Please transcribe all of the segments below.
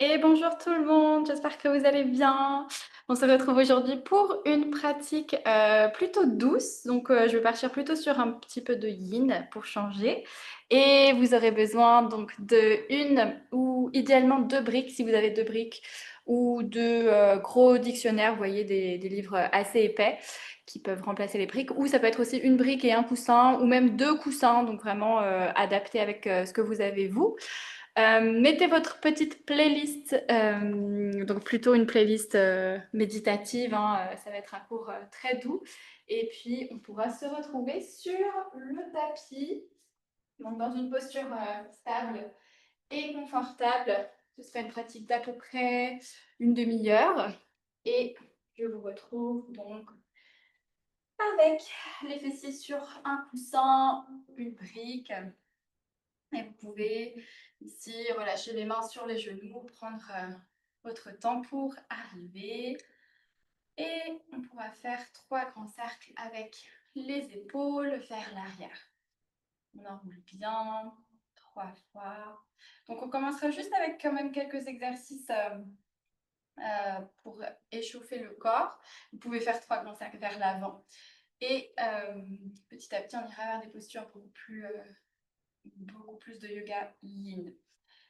Et bonjour tout le monde, j'espère que vous allez bien. On se retrouve aujourd'hui pour une pratique plutôt douce. Je vais partir plutôt sur un petit peu de yin pour changer. Et vous aurez besoin donc de une ou idéalement deux briques si vous avez deux briques ou deux gros dictionnaires, vous voyez, des livres assez épais qui peuvent remplacer les briques. Ou ça peut être aussi une brique et un coussin ou même deux coussins, donc vraiment adapté avec ce que vous avez vous. Mettez votre petite playlist, donc plutôt une playlist méditative, hein, ça va être un cours très doux. Et puis, on pourra se retrouver sur le tapis, donc dans une posture stable et confortable. Ce sera une pratique d'à peu près une demi-heure. Et je vous retrouve donc avec les fessiers sur un coussin, une brique. Et vous pouvez ici relâcher les mains sur les genoux, prendre votre temps pour arriver. Et on pourra faire 3 grands cercles avec les épaules vers l'arrière. On enroule bien, 3 fois. Donc on commencera juste avec quand même quelques exercices pour échauffer le corps. Vous pouvez faire 3 grands cercles vers l'avant. Et petit à petit, on ira vers des postures beaucoup plus de yoga yin.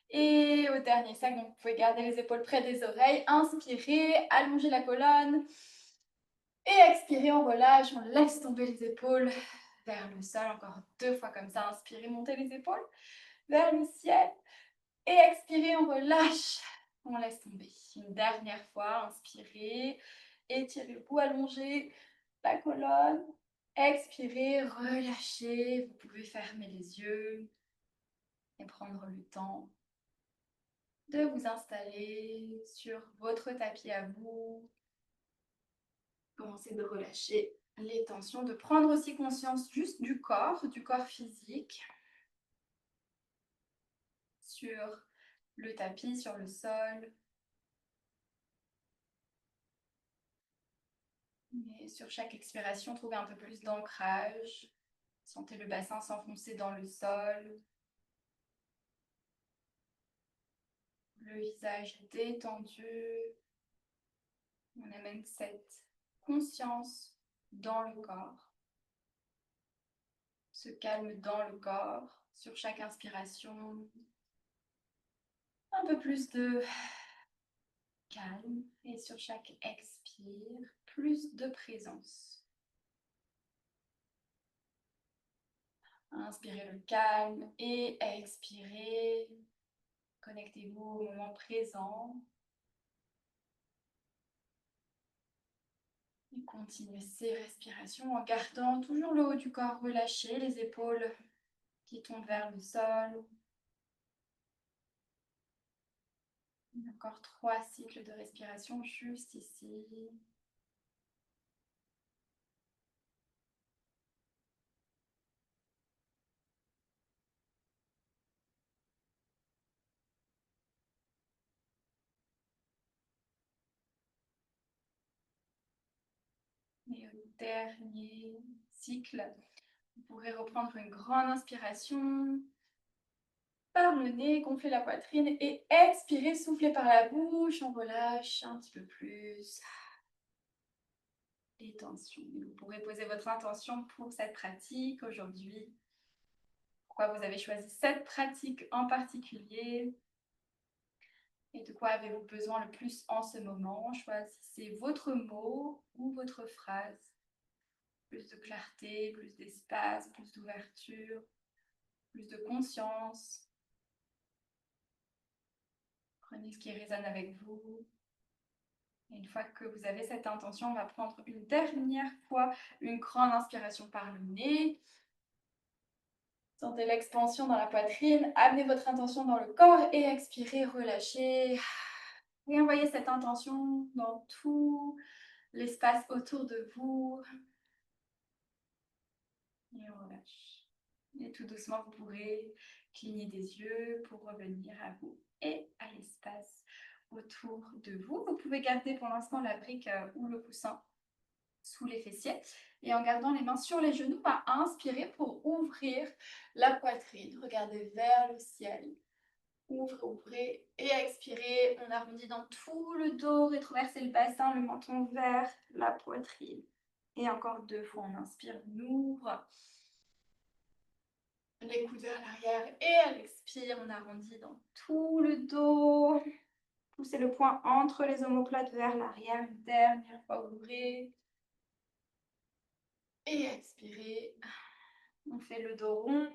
Et au dernier cercle, donc vous pouvez garder les épaules près des oreilles. Inspirez, allongez la colonne. Et expirez, on relâche, on laisse tomber les épaules vers le sol. Encore 2 fois comme ça. Inspirez, montez les épaules vers le ciel. Et expirez, on relâche, on laisse tomber. Une dernière fois, inspirez, étirez-vous, allongez la colonne. Expirez, relâchez. Vous pouvez fermer les yeux et prendre le temps de vous installer sur votre tapis à vous. Commencez de relâcher les tensions, de prendre aussi conscience juste du corps physique sur le tapis, sur le sol. Et sur chaque expiration, trouvez un peu plus d'ancrage. Sentez le bassin s'enfoncer dans le sol. Le visage détendu. On amène cette conscience dans le corps. Ce calme dans le corps. Sur chaque inspiration, un peu plus de calme. Et sur chaque expire, plus de présence. Inspirez le calme et expirez. Connectez-vous au moment présent. Et continuez ces respirations en gardant toujours le haut du corps relâché, les épaules qui tombent vers le sol. Encore 3 cycles de respiration juste ici. Et au dernier cycle, vous pourrez reprendre une grande inspiration par le nez, gonfler la poitrine et expirer, souffler par la bouche. On relâche un petit peu plus les tensions. Vous pourrez poser votre intention pour cette pratique aujourd'hui. Pourquoi vous avez choisi cette pratique en particulier? Et de quoi avez-vous besoin le plus en ce moment? Choisissez votre mot ou votre phrase. Plus de clarté, plus d'espace, plus d'ouverture, plus de conscience. Prenez ce qui résonne avec vous. Et une fois que vous avez cette intention, on va prendre une dernière fois une grande inspiration par le nez. Sentez l'expansion dans la poitrine. Amenez votre intention dans le corps et expirez, relâchez. Et envoyez cette intention dans tout l'espace autour de vous. Et on relâche. Et tout doucement, vous pourrez cligner des yeux pour revenir à vous et à l'espace autour de vous. Vous pouvez garder pour l'instant la brique ou le coussin sous les fessiers. Et en gardant les mains sur les genoux, on va inspirer pour ouvrir la poitrine. Regardez vers le ciel. Ouvrez, ouvrez et expirez. On arrondit dans tout le dos, rétroversez le bassin, le menton vers la poitrine. Et encore 2 fois, on inspire, on ouvre les coudes vers l'arrière et à l'expire, on arrondit dans tout le dos. Poussez le poing entre les omoplates vers l'arrière. Une dernière fois, ouvrez et expirez. On fait le dos rond,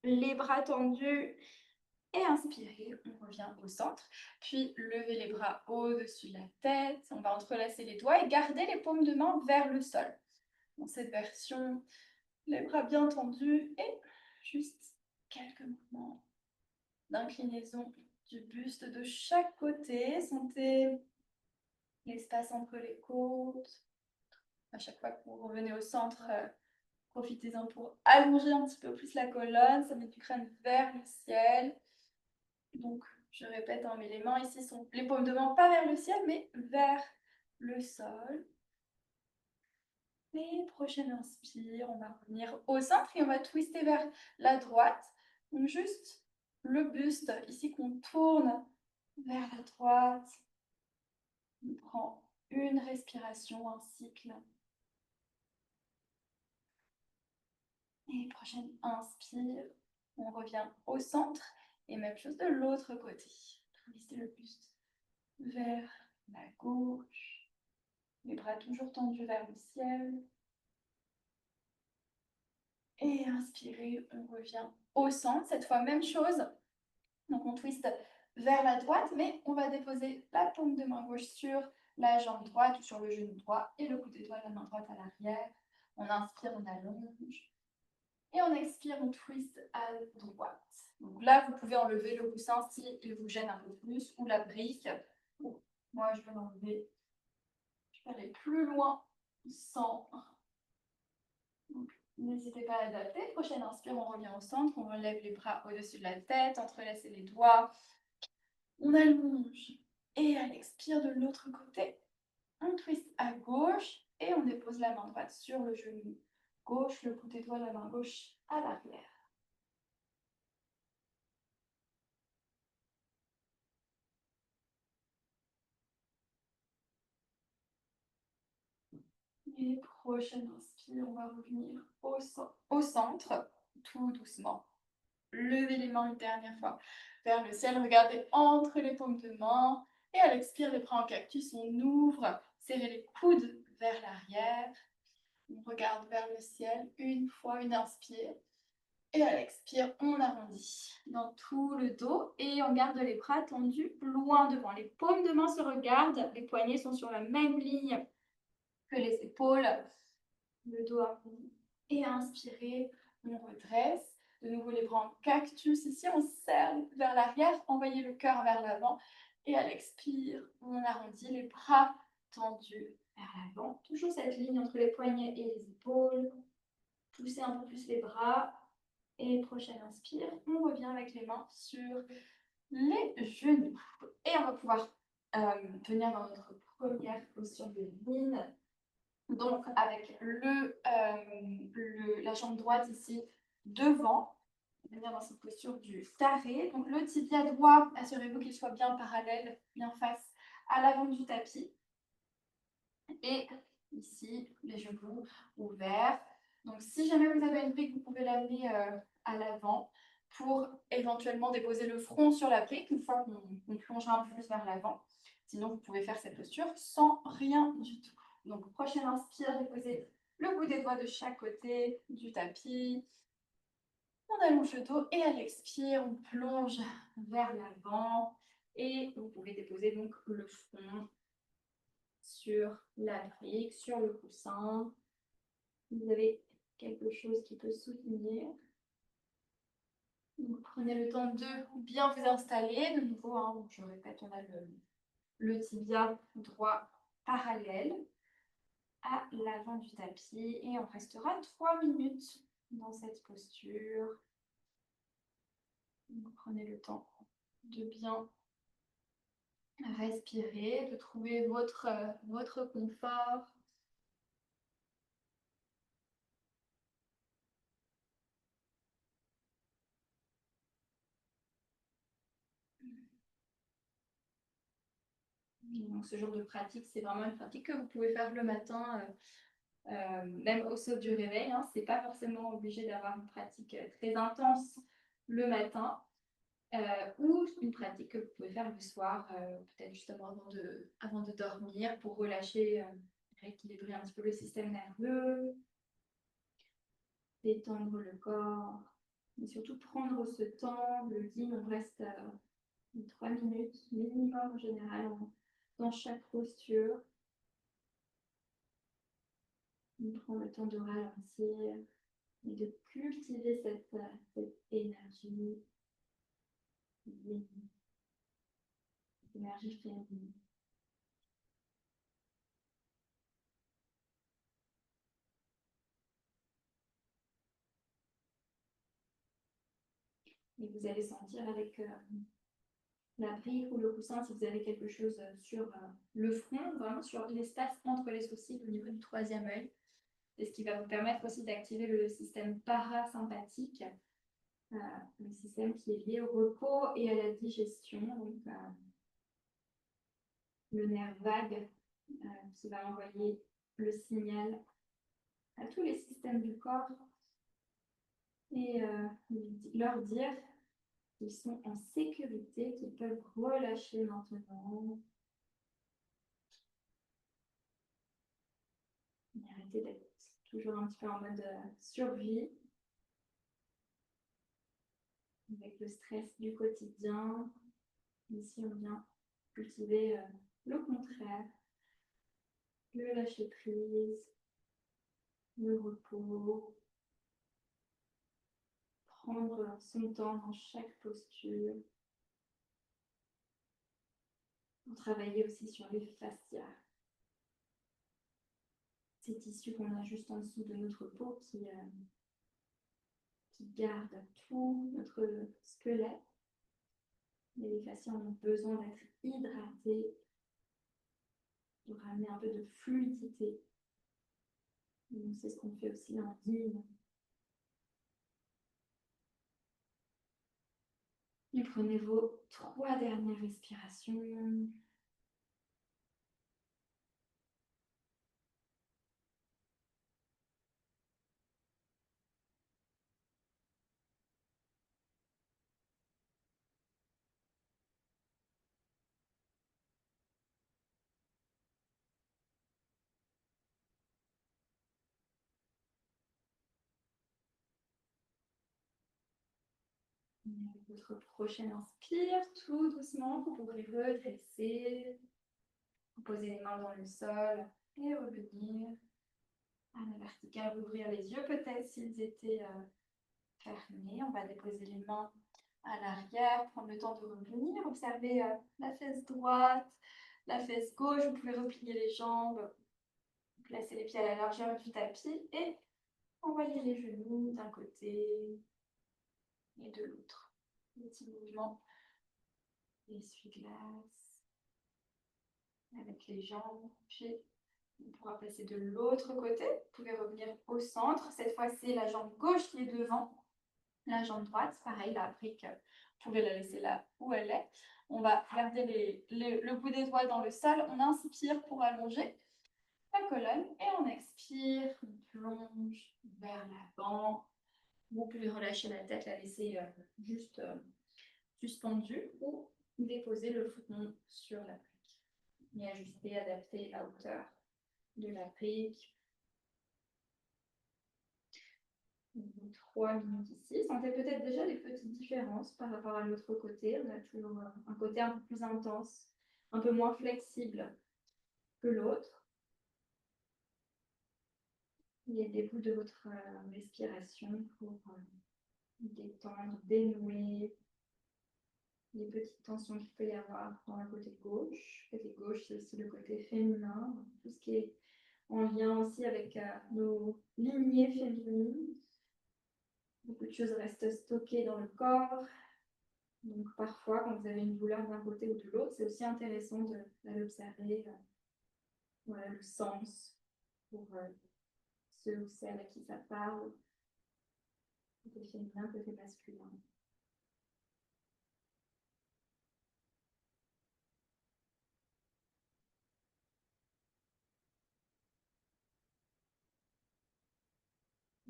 les bras tendus. Et inspirez, on revient au centre. Puis levez les bras au-dessus de la tête. On va entrelacer les doigts et garder les paumes de main vers le sol. Dans cette version, les bras bien tendus et juste quelques mouvements d'inclinaison du buste de chaque côté. Sentez l'espace entre les côtes. À chaque fois que vous revenez au centre, profitez-en pour allonger un petit peu plus la colonne. Ça met du crâne vers le ciel. Donc, je répète, hein, mais les mains ici sont les paumes de main pas vers le ciel, mais vers le sol. Et prochaine inspire, on va revenir au centre et on va twister vers la droite. Donc, juste le buste ici qu'on tourne vers la droite. On prend une respiration, un cycle. Et prochaine inspire, on revient au centre. Et même chose de l'autre côté. Twister le buste vers la gauche. Les bras toujours tendus vers le ciel. Et inspirez, on revient au centre. Cette fois, même chose. Donc, on twiste vers la droite, mais on va déposer la paume de main gauche sur la jambe droite ou sur le genou droit et le coup de doigt de la main droite à l'arrière. On inspire, on allonge. Et on expire, on twist à droite. Donc là, vous pouvez enlever le coussin s'il vous gêne un peu plus ou la brique. Bon, moi, je vais l'enlever. Je vais aller plus loin sans. Donc, n'hésitez pas à adapter. Prochaine inspire, on revient au centre. On relève les bras au-dessus de la tête, entrelacez les doigts. On allonge. Et à l'expire de l'autre côté, on twist à gauche et on dépose la main droite sur le genou gauche, le bout des doigts de la main gauche à l'arrière. Et prochaine inspire, on va revenir au centre, tout doucement. Levez les mains une dernière fois vers le ciel. Regardez entre les paumes de main. Et à l'expire, les bras en cactus, on ouvre. Serrez les coudes vers l'arrière. On regarde vers le ciel une fois, une inspire. Et à l'expire, on arrondit dans tout le dos. Et on garde les bras tendus loin devant. Les paumes de main se regardent. Les poignets sont sur la même ligne que les épaules. Le dos arrondi. Et inspirez, on redresse. De nouveau les bras en cactus. Ici, on serre vers l'arrière. Envoyez le cœur vers l'avant. Et à l'expire, on arrondit les bras tendus vers l'avant. Toujours cette ligne entre les poignets et les épaules. Poussez un peu plus les bras. Et prochaine inspire, on revient avec les mains sur les genoux. Et on va pouvoir venir dans notre première posture de yin. Donc, avec la jambe droite ici devant, on va venir dans cette posture du taré. Donc, le tibia droit, assurez-vous qu'il soit bien parallèle, bien face à l'avant du tapis. Et ici, les genoux ouverts. Donc, si jamais vous avez une brique, vous pouvez l'amener à l'avant pour éventuellement déposer le front sur la brique une fois qu'on plongera un peu plus vers l'avant. Sinon, vous pouvez faire cette posture sans rien du tout. Donc, prochaine inspire, déposez le bout des doigts de chaque côté du tapis. On allonge le dos et à l'expire, on plonge vers l'avant. Et vous pouvez déposer donc le front sur la brique, sur le coussin. Vous avez quelque chose qui peut soutenir. Donc, prenez le temps de bien vous installer. De nouveau, hein, je répète, on a le tibia droit parallèle à l'avant du tapis et on restera 3 minutes dans cette posture. Donc, prenez le temps de bien respirer, de trouver votre confort. Donc, ce genre de pratique, c'est vraiment une pratique que vous pouvez faire le matin, même au saut du réveil. Hein. Ce n'est pas forcément obligé d'avoir une pratique très intense le matin ou une pratique que vous pouvez faire le soir, peut-être justement avant de dormir pour relâcher, rééquilibrer un petit peu le système nerveux, détendre le corps, mais surtout prendre ce temps. Le yin, on reste 3 minutes minimum en général dans chaque posture. On prend le temps de ralentir et de cultiver cette énergie, cette énergie féminine. Et vous allez sentir avec la brique ou le coussin, si vous avez quelque chose sur le front, vraiment sur l'espace entre les sourcils au niveau du troisième œil. C'est ce qui va vous permettre aussi d'activer le système parasympathique, le système qui est lié au repos et à la digestion. Donc, le nerf vague qui va envoyer le signal à tous les systèmes du corps et leur dire qu'ils sont en sécurité, qu'ils peuvent relâcher maintenant. Et arrêter d'être toujours un petit peu en mode survie, avec le stress du quotidien. Ici, on vient cultiver le contraire, le lâcher prise, le repos, prendre son temps dans chaque posture, pour travailler aussi sur les fascias, ces tissus qu'on a juste en dessous de notre peau qui gardent tout notre squelette. Et les fascias ont besoin d'être hydratés, de ramener un peu de fluidité. C'est ce qu'on fait aussi en yin. Et prenez vos 3 dernières respirations. Et avec votre prochaine inspire, tout doucement, vous pourrez redresser, vous poser les mains dans le sol et revenir à la verticale, ouvrir les yeux peut-être s'ils étaient fermés. On va déposer les mains à l'arrière, prendre le temps de revenir, observer la fesse droite, la fesse gauche, vous pouvez replier les jambes, placer les pieds à la largeur du tapis et envoyer les genoux d'un côté et de l'autre. Petit mouvement essuie-glace avec les jambes, puis on pourra placer de l'autre côté. Vous pouvez revenir au centre. Cette fois, c'est la jambe gauche qui est devant. La jambe droite, pareil, la brique, vous pouvez la laisser là où elle est. On va garder le bout des doigts dans le sol. On inspire pour allonger la colonne et on expire, on plonge vers l'avant. Vous pouvez relâcher la tête, la laisser juste suspendue ou déposer le front sur la brique et ajuster, adapter la hauteur de la brique. 3 minutes ici. Sentez peut-être déjà des petites différences par rapport à l'autre côté. On a toujours un côté un peu plus intense, un peu moins flexible que l'autre. Il y a des bouts de votre respiration pour détendre, dénouer les petites tensions qu'il peut y avoir dans le côté gauche. Le côté gauche, c'est aussi le côté féminin, tout ce qui est en lien aussi avec nos lignées féminines. Beaucoup de choses restent stockées dans le corps. Donc parfois, quand vous avez une douleur d'un côté ou de l'autre, c'est aussi intéressant d'aller observer voilà, le sens pour ceux ou celles à qui ça parle, côté féminin, côté masculin.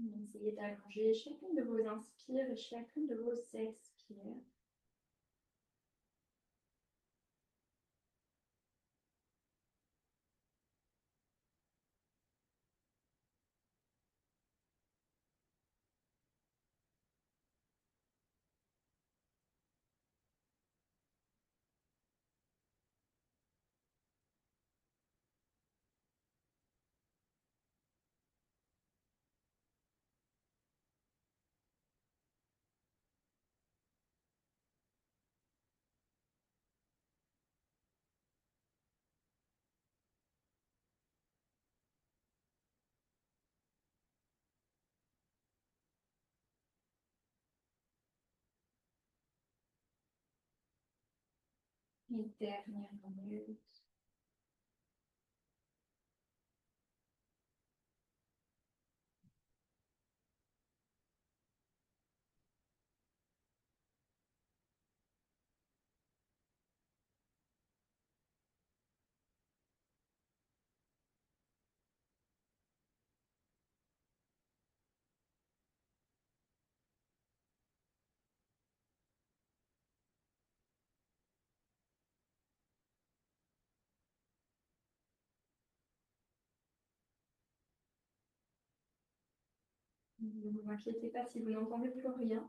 Essayez d'allonger chacune de vos inspires et chacune de vos expires. Et dernière minute. Ne vous inquiétez pas si vous n'entendez plus rien.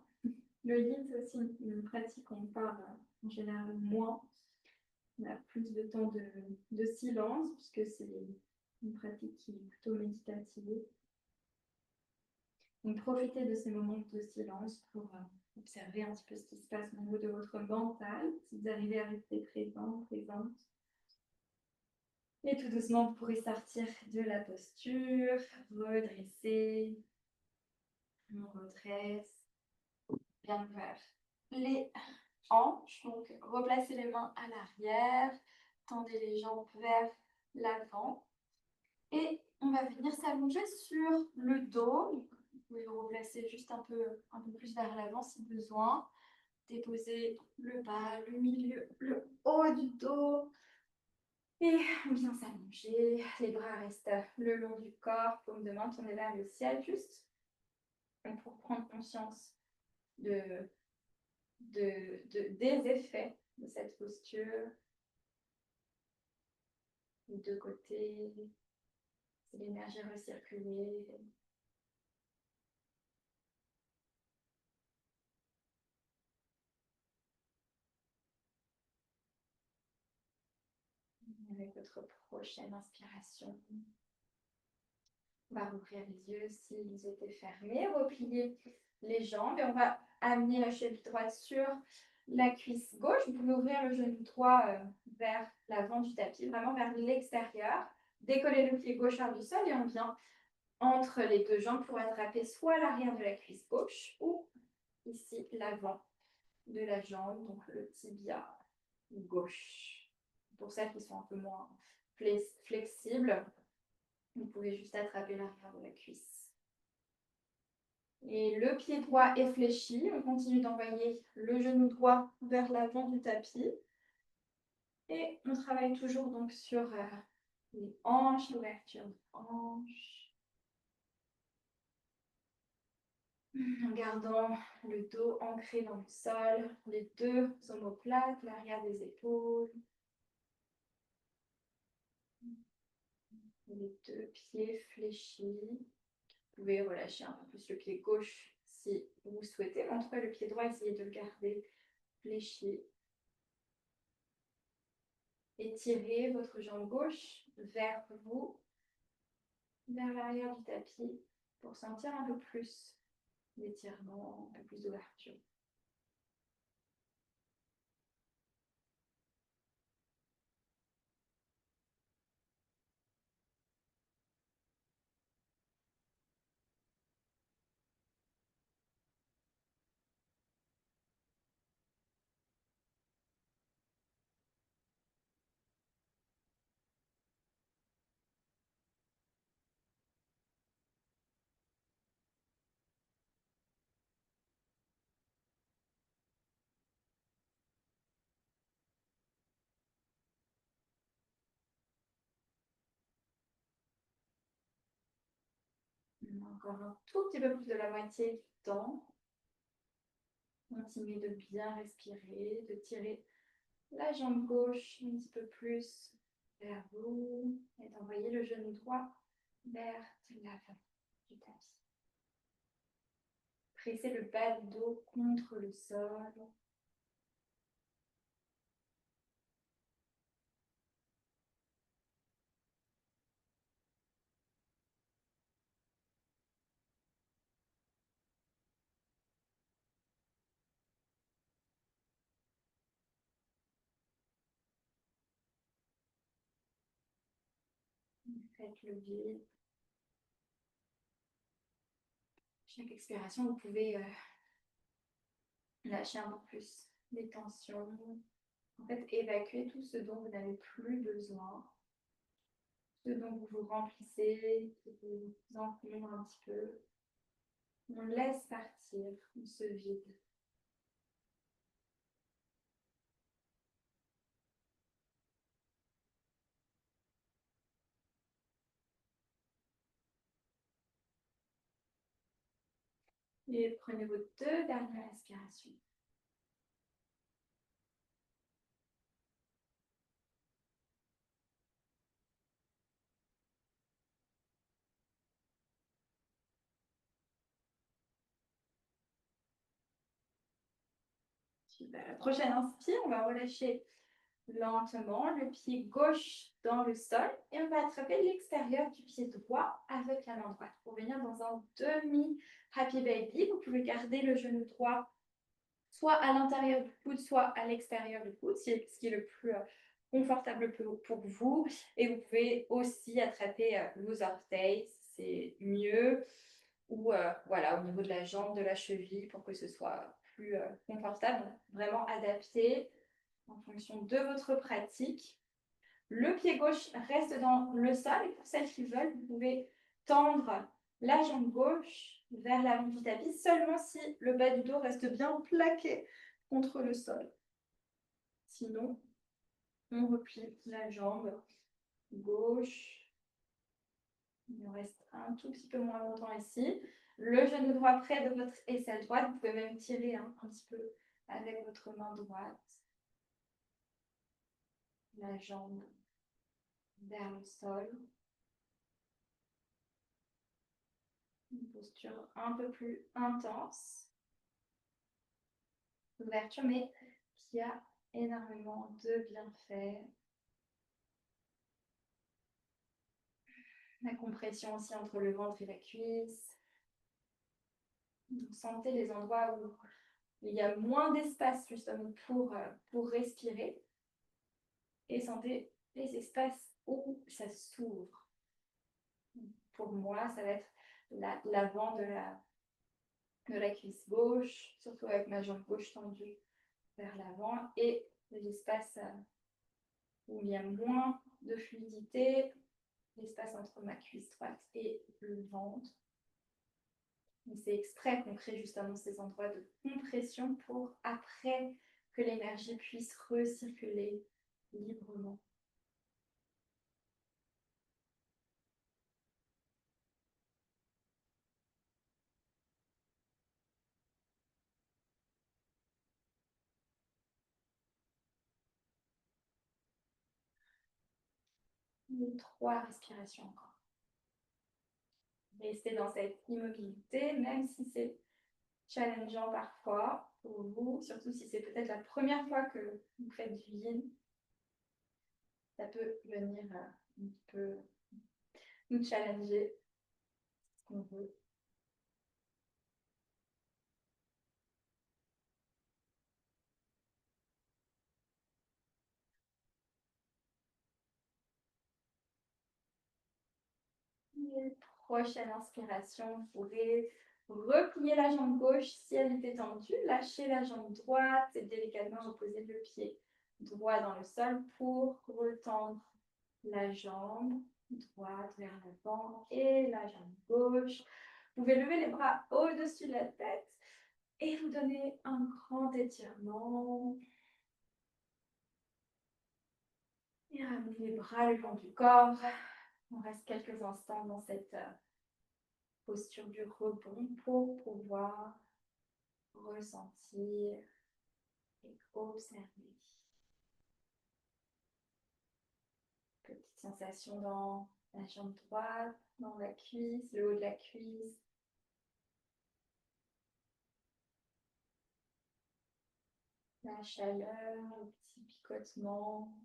Le yin, c'est aussi une pratique qu'on parle en général moins. On a plus de temps de silence, puisque c'est une pratique qui est plutôt méditative. Donc, profitez de ces moments de silence pour observer un petit peu ce qui se passe au niveau de votre mental, si vous arrivez à rester présent, présente. Et tout doucement, vous pourrez sortir de la posture, redresser, on redresse, bien ouvert les hanches, donc replacez les mains à l'arrière, tendez les jambes vers l'avant et on va venir s'allonger sur le dos. Vous pouvez vous replacer juste un peu plus vers l'avant si besoin. Déposer le bas, le milieu, le haut du dos. Et on vient s'allonger. Les bras restent le long du corps, paume de main tournée vers le ciel, juste pour prendre conscience des effets de cette posture. Les deux côtés, c'est l'énergie recirculée. Avec votre prochaine inspiration, on va rouvrir les yeux s'ils étaient fermés, replier les jambes et on va amener la cheville droite sur la cuisse gauche. Vous pouvez ouvrir le genou droit vers l'avant du tapis, vraiment vers l'extérieur. Décoller le pied gauche vers du sol et on vient entre les deux jambes pour attraper soit l'arrière de la cuisse gauche ou ici l'avant de la jambe, donc le tibia gauche. Pour celles qui sont un peu moins flexibles, vous pouvez juste attraper l'arrière de la cuisse. Et le pied droit est fléchi. On continue d'envoyer le genou droit vers l'avant du tapis. Et on travaille toujours donc sur les hanches, l'ouverture des hanches. En gardant le dos ancré dans le sol, les deux omoplates, l'arrière des épaules. Les deux pieds fléchis. Vous pouvez relâcher un peu plus le pied gauche si vous souhaitez. En tout cas, le pied droit, essayez de le garder fléchi. Étirez votre jambe gauche vers vous, vers l'arrière du tapis, pour sentir un peu plus d'étirement, un peu plus d'ouverture. Encore un tout petit peu plus de la moitié du temps. Continuez de bien respirer, de tirer la jambe gauche un petit peu plus vers vous et d'envoyer le genou droit vers l'avant du tapis. Pressez le bas du dos contre le sol. Faites le vide. Chaque expiration, vous pouvez lâcher un peu plus les tensions. En fait, évacuer tout ce dont vous n'avez plus besoin, ce dont vous vous remplissez, qui vous encombre un petit peu. On laisse partir, on se vide. Et prenez vos 2 dernières respirations. Super. La prochaine inspire, on va relâcher lentement le pied gauche dans le sol et on va attraper l'extérieur du pied droit avec la main droite pour venir dans un demi happy baby. Vous pouvez garder le genou droit soit à l'intérieur du coude, soit à l'extérieur du coude, ce qui est le plus confortable pour vous. Et vous pouvez aussi attraper vos orteils, c'est mieux, ou voilà, au niveau de la jambe, de la cheville, pour que ce soit plus confortable, vraiment adapté en fonction de votre pratique. Le pied gauche reste dans le sol et pour celles qui veulent, vous pouvez tendre la jambe gauche vers l'avant du tapis seulement si le bas du dos reste bien plaqué contre le sol. Sinon, on replie la jambe gauche. Il nous reste un tout petit peu moins longtemps ici. Le genou droit près de votre aisselle droite. Vous pouvez même tirer un petit peu avec votre main droite. La jambe vers le sol. Une posture un peu plus intense. Ouverture, mais qui a énormément de bienfaits. La compression aussi entre le ventre et la cuisse. Vous sentez les endroits où il y a moins d'espace justement pour respirer. Et sentez les espaces où ça s'ouvre. Pour moi, ça va être l'avant de la cuisse gauche, surtout avec ma jambe gauche tendue vers l'avant, et l'espace où il y a moins de fluidité, l'espace entre ma cuisse droite et le ventre. C'est exprès qu'on crée justement ces endroits de compression pour après que l'énergie puisse recirculer librement. Et 3 respirations encore. Restez dans cette immobilité, même si c'est challengeant parfois pour vous, surtout si c'est peut-être la première fois que vous faites du yin. Ça peut venir un peu nous challenger ce qu'on veut. Et prochaine inspiration, vous pourrez replier la jambe gauche si elle était tendue, lâcher la jambe droite et délicatement reposer le pied droit dans le sol pour retendre la jambe droite vers l'avant et la jambe gauche. Vous pouvez lever les bras au-dessus de la tête et vous donner un grand étirement. Et ramenez les bras le long du corps. On reste quelques instants dans cette posture du rebond pour pouvoir ressentir et observer. Petite sensation dans la jambe droite, dans la cuisse, le haut de la cuisse. La chaleur, le petit picotement,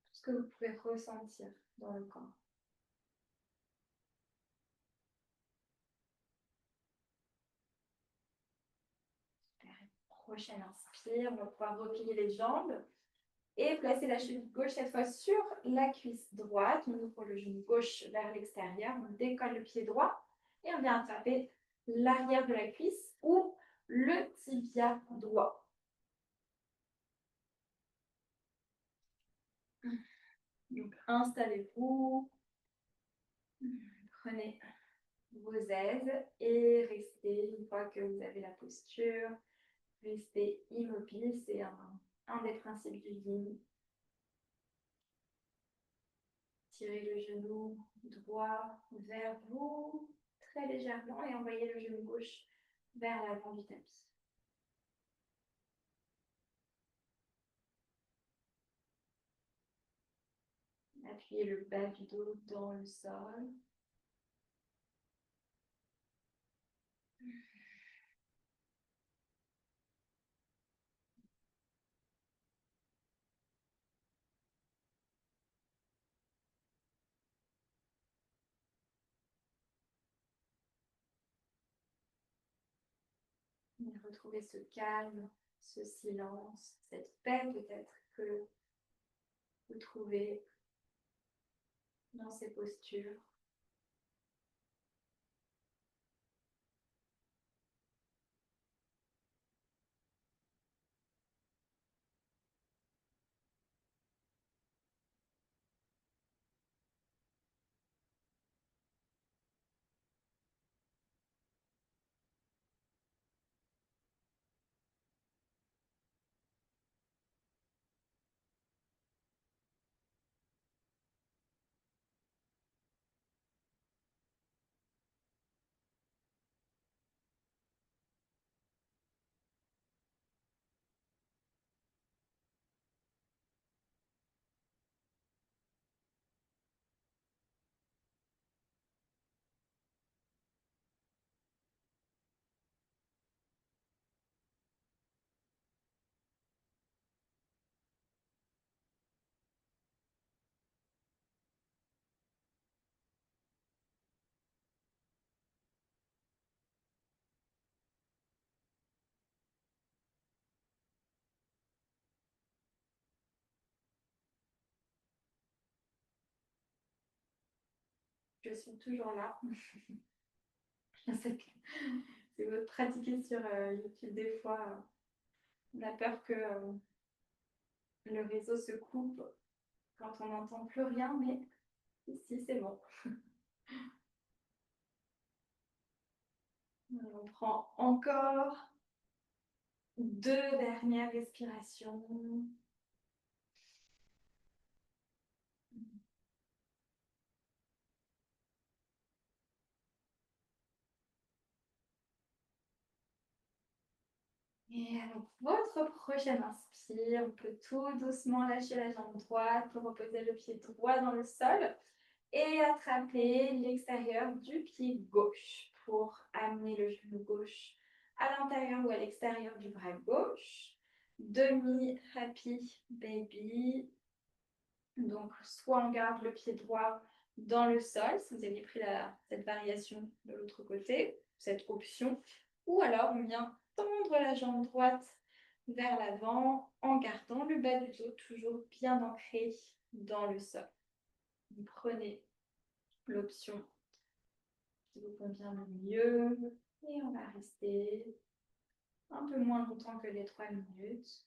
tout ce que vous pouvez ressentir dans le corps. Prochaine inspire, on va pouvoir replier les jambes et placer la cheville gauche cette fois sur la cuisse droite. On ouvre le genou gauche vers l'extérieur, on décolle le pied droit et on vient attraper l'arrière de la cuisse ou le tibia droit. Donc installez-vous, prenez vos aises et restez une fois que vous avez la posture. Restez immobile, c'est un des principes du yin. Tirez le genou droit vers vous très légèrement et envoyez le genou gauche vers l'avant du tapis. Appuyez le bas du dos dans le sol. Et retrouvez ce calme, ce silence, cette paix peut-être que vous trouvez dans ces postures. Je suis toujours là. Je sais que si vous pratiquez sur YouTube, des fois, on a peur que le réseau se coupe quand on n'entend plus rien, mais ici, c'est bon. On prend encore 2 dernières respirations. Et alors, votre prochaine inspire, on peut tout doucement lâcher la jambe droite pour reposer le pied droit dans le sol et attraper l'extérieur du pied gauche pour amener le genou gauche à l'intérieur ou à l'extérieur du bras gauche. Demi-happy baby. Donc, soit on garde le pied droit dans le sol, si vous avez pris cette variation de l'autre côté, cette option, ou alors on vient tendre la jambe droite vers l'avant en gardant le bas du dos toujours bien ancré dans le sol. Vous prenez l'option qui vous convient le mieux et on va rester un peu moins longtemps que les 3 minutes.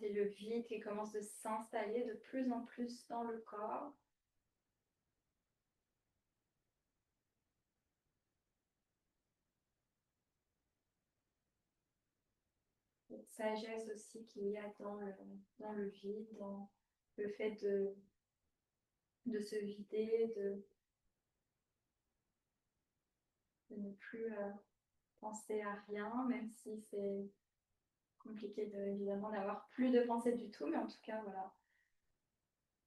Sentez le vide qui commence de s'installer de plus en plus dans le corps. Cette sagesse aussi qu'il y a dans le vide, dans le fait de se vider, de ne plus penser à rien, même si c'est compliqué évidemment d'avoir plus de pensées du tout, mais en tout cas, voilà,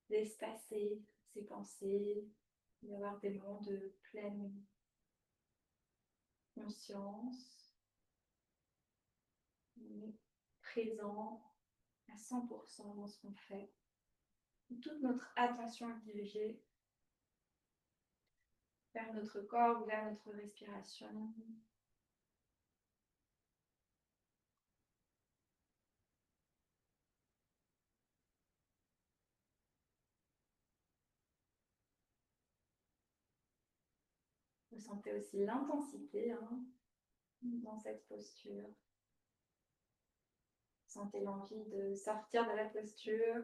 d'espacer ses pensées, d'avoir des moments de pleine conscience, présent à 100% dans ce qu'on fait. Toute notre attention est dirigée vers notre corps, vers notre respiration. Vous sentez aussi l'intensité dans cette posture. Sentez l'envie de sortir de la posture.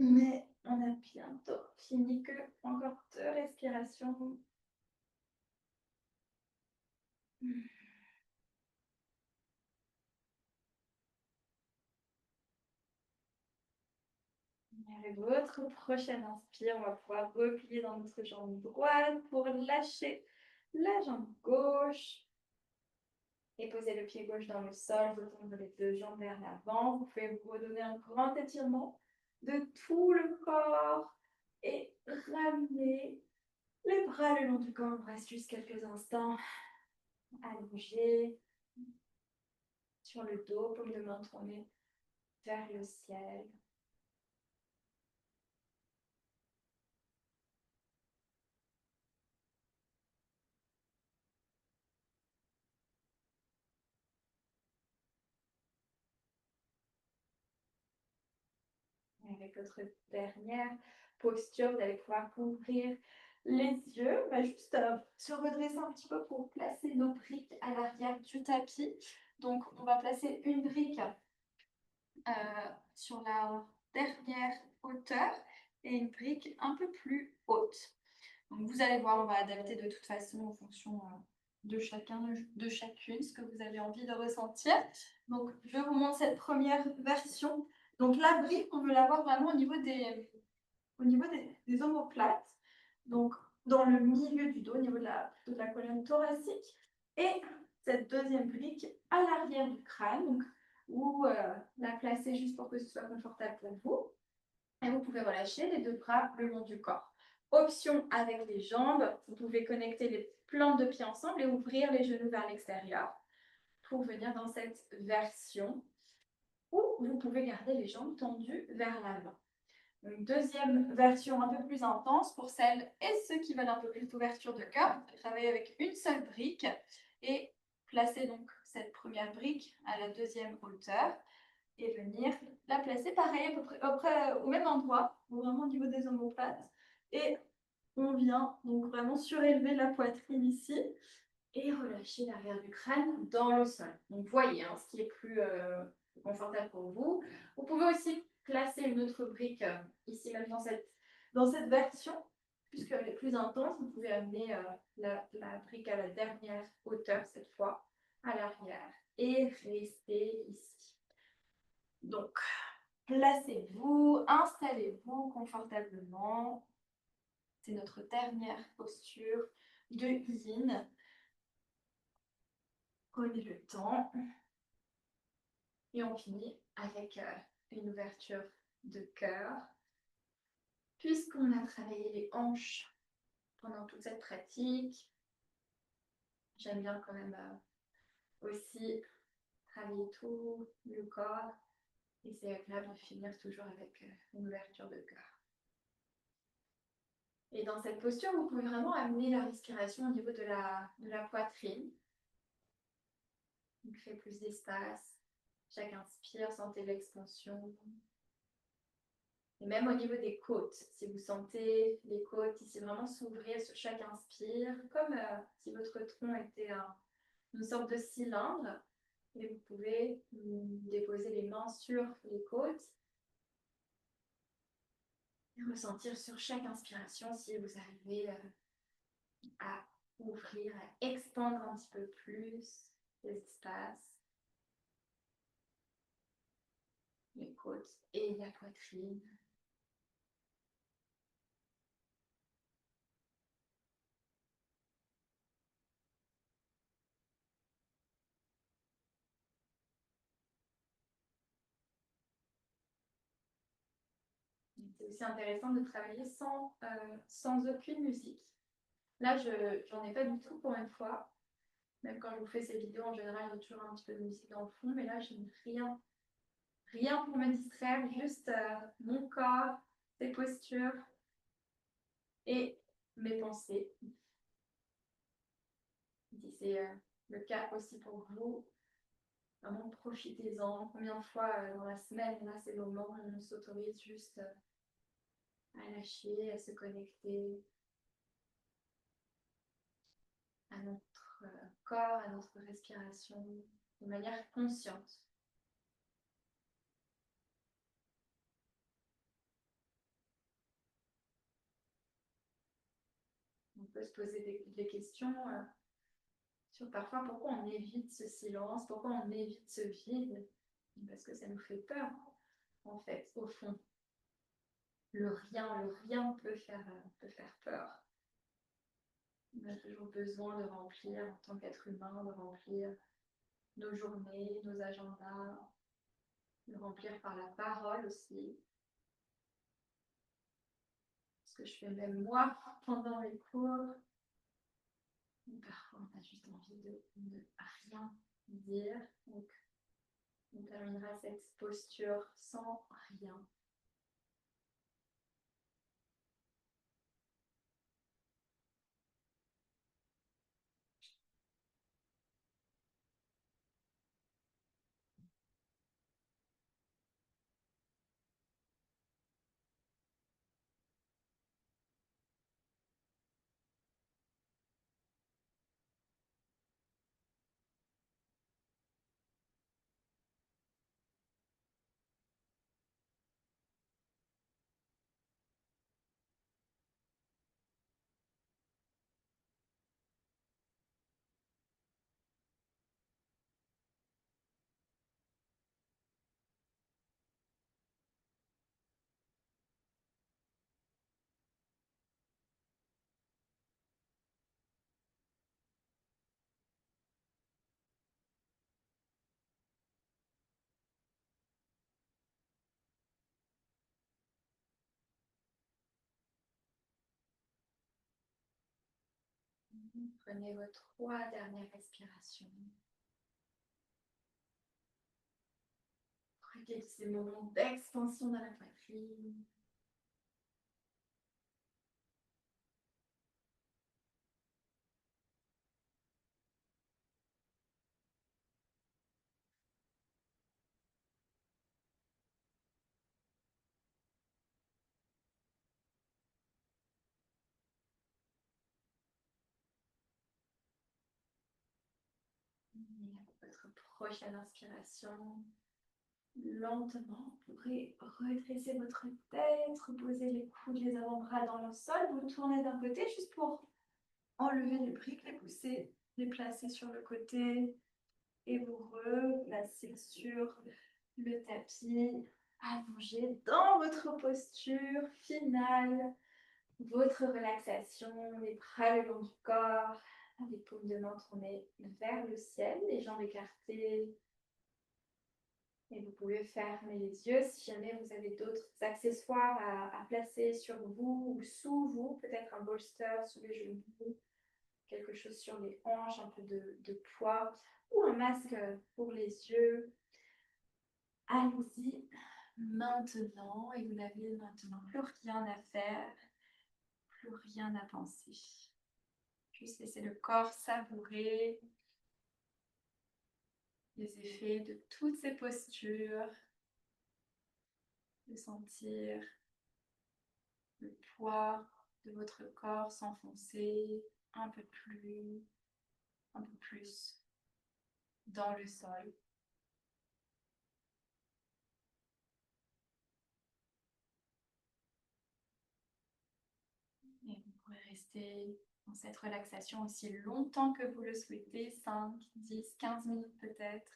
Mais on a bientôt fini que encore 2 respirations. Et avec votre prochaine inspire, on va pouvoir replier dans notre jambe droite pour lâcher la jambe gauche. Et poser le pied gauche dans le sol, vous tendez les 2 jambes vers l'avant. Vous pouvez vous redonner un grand étirement de tout le corps et ramener les bras le long du corps. On reste juste quelques instants allongés sur le dos, paume de main tournée vers le ciel. Avec votre dernière posture, vous allez pouvoir ouvrir les yeux. On va juste se redresser un petit peu pour placer nos briques à l'arrière du tapis. Donc, on va placer une brique sur la dernière hauteur et une brique un peu plus haute. Donc, vous allez voir, on va adapter de toute façon en fonction de chacune, ce que vous avez envie de ressentir. Donc, je vous montre cette première version. Donc, la brique, on veut l'avoir vraiment au niveau des omoplates. Donc, dans le milieu du dos, au niveau de la colonne thoracique. Et cette deuxième brique à l'arrière du crâne, donc, ou la placer juste pour que ce soit confortable pour vous. Et vous pouvez relâcher les 2 bras le long du corps. Option avec les jambes, vous pouvez connecter les plantes de pied ensemble et ouvrir les genoux vers l'extérieur pour venir dans cette version. Ou vous pouvez garder les jambes tendues vers l'avant. Une deuxième version un peu plus intense pour celles et ceux qui veulent un peu plus d'ouverture de cœur. Travailler avec une seule brique et placer donc cette première brique à la deuxième hauteur et venir la placer pareil à peu près au même endroit, vraiment au niveau des omoplates. Et on vient donc vraiment surélever la poitrine ici et relâcher l'arrière du crâne dans le sol. Donc voyez ce qui est plus confortable pour vous. Vous pouvez aussi placer une autre brique ici même dans cette version, puisqu'elle est plus intense. Vous pouvez amener la brique à la dernière hauteur cette fois, à l'arrière, et rester ici. Donc, placez-vous, installez-vous confortablement. C'est notre dernière posture de yin. Prenez le temps. Et on finit avec une ouverture de cœur. Puisqu'on a travaillé les hanches pendant toute cette pratique, j'aime bien quand même aussi travailler tout le corps. Et c'est agréable de finir toujours avec une ouverture de cœur. Et dans cette posture, vous pouvez vraiment amener la respiration au niveau de la poitrine. Donc, créer plus d'espace. Chaque inspire, sentez l'expansion. Et même au niveau des côtes, si vous sentez les côtes ici vraiment s'ouvrir sur chaque inspire, comme si votre tronc était une sorte de cylindre, et vous pouvez déposer les mains sur les côtes et ressentir sur chaque inspiration si vous arrivez à ouvrir, à expandre un petit peu plus les espaces, les côtes et la poitrine. C'est aussi intéressant de travailler sans aucune musique. Là, je n'en ai pas du tout pour une fois. Même quand je vous fais ces vidéos, en général, il y a toujours un petit peu de musique dans le fond. Mais là, je n'ai rien pour me distraire. Juste mon corps, ses postures et mes pensées. Si c'est le cas aussi pour vous, vraiment profitez-en. Combien de fois dans la semaine, on a ces moments où on s'autorise juste à lâcher, à se connecter à notre corps, à notre respiration, de manière consciente. On peut se poser des questions sur parfois pourquoi on évite ce silence, pourquoi on évite ce vide, parce que ça nous fait peur, en fait, au fond. Le rien peut faire peur. On a toujours besoin de remplir, en tant qu'être humain, de remplir nos journées, nos agendas, de remplir par la parole aussi. Ce que je fais même moi pendant les cours. Parfois, on a juste envie de ne rien dire. Donc, on terminera cette posture sans rien. Prenez vos 3 dernières respirations. Profitez de ces moments d'expansion dans la poitrine. Et à votre prochaine inspiration, lentement, vous pourrez redresser votre tête, reposer les coudes, les avant-bras dans le sol. Vous tournez d'un côté juste pour enlever les briques, les pousser, les placer sur le côté et vous replacer sur le tapis, allongé dans votre posture finale, votre relaxation, les bras le long du corps, les paumes de main tournées vers le ciel, les jambes écartées. Et vous pouvez fermer les yeux si jamais vous avez d'autres accessoires à placer sur vous ou sous vous, peut-être un bolster sous les genoux, quelque chose sur les hanches, un peu de poids ou un masque pour les yeux. Allons-y maintenant et vous n'avez maintenant plus rien à faire, plus rien à penser. Juste laisser le corps savourer les effets de toutes ces postures, de sentir le poids de votre corps s'enfoncer un peu plus dans le sol. Et vous pourrez rester dans cette relaxation aussi longtemps que vous le souhaitez, 5, 10, 15 minutes peut-être.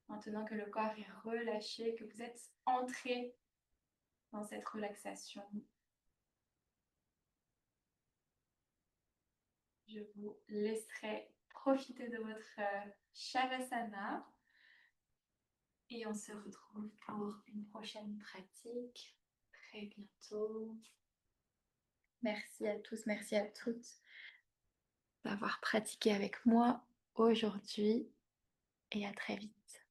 Maintenant que le corps est relâché, que vous êtes entré dans cette relaxation, je vous laisserai profiter de votre Shavasana et on se retrouve pour une prochaine pratique très bientôt. Merci à tous, merci à toutes d'avoir pratiqué avec moi aujourd'hui et à très vite.